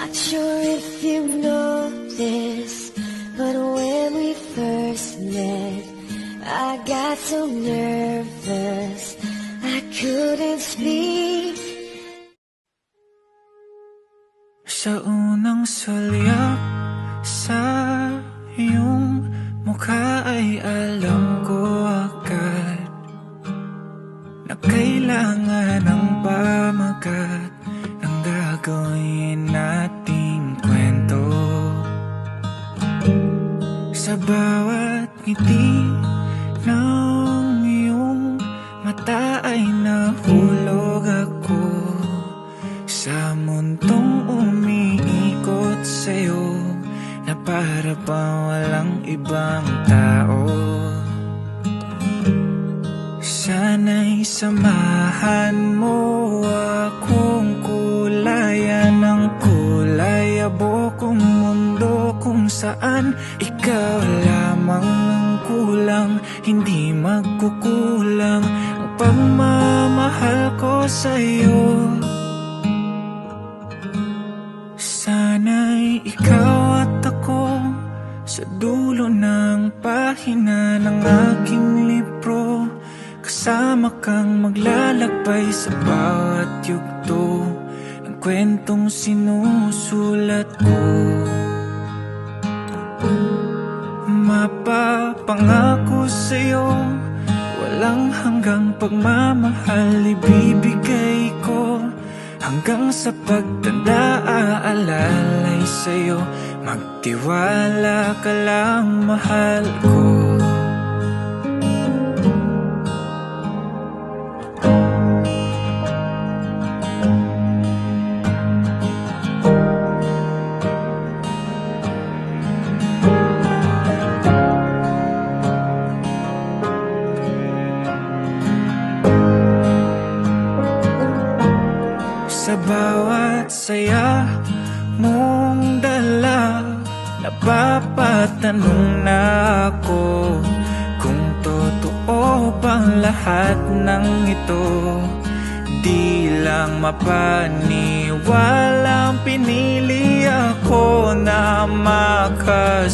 Not sure if you've noticed, but when we first met, I got so nervous I couldn't speak. Sa unang sulyap sa iyong mukha ay alam ko agad na kailangan ng pamagat ng gagawin nating kwento. Sa bawat ngiti ng iyong mata ay nahulog ako sa mundong umiikot sa'yo na para ba walang ibang tao. Sana'y samahan mo akong kulayan ng kulay abokong mundo kung saan ikaw lamang ang kulang, hindi magkukulang ang pagmamahal ko sa'yo. Sana'y ikaw at ako sa dulo ng pahina ng aking libro, kasama kang maglalakbay sa bawat yugto ng kwentong sinusulat ko. Mapapangako sa'yo, walang hanggang pagmamahal ibibigay ko. Hanggang sa pagtanda aalalay sa'yo, magtiwala ka lang, mahal ko. Sa bawat saya mong dala, napapatanong na ako kung totoo bang lahat ng ito. Di lang mapaniwalang pinili ako na makasama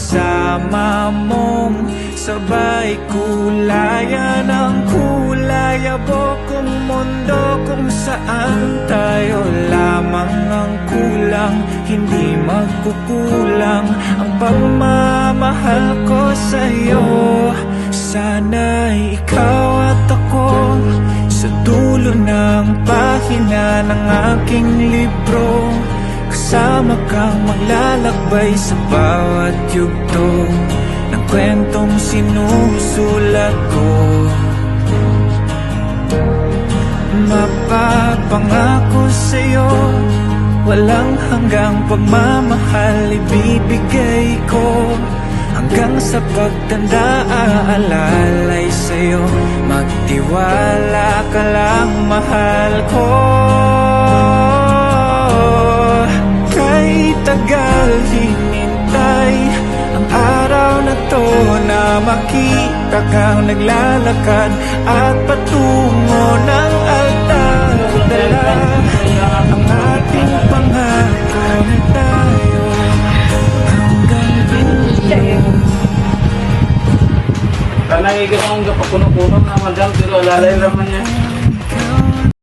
mong sabay kulayan ng kulay abokong mundo kung saan tayo lamang ang kulang, hindi magkukulang ang pagmamahal ko sa'yo. Sana'y ikaw at ako sa dulo ng pahina ng aking libro, kasama kang maglalakbay sa bawat yugto ng kwentong sinusulat ko. Mapapangako sa'yo, walang hanggang pagmamahal ibibigay ko. Hanggang sa pagtanda aalalay sa'yo, magtiwala ka lang, mahal ko. Kay tagal hinintay ang araw na to na makita kang naglalakad at patungo ng altar. Dala ang ating pangako na tayo hanggang dulo. Tanang ikan ang kapakuno-kuno na madam, pero alalay naman niya.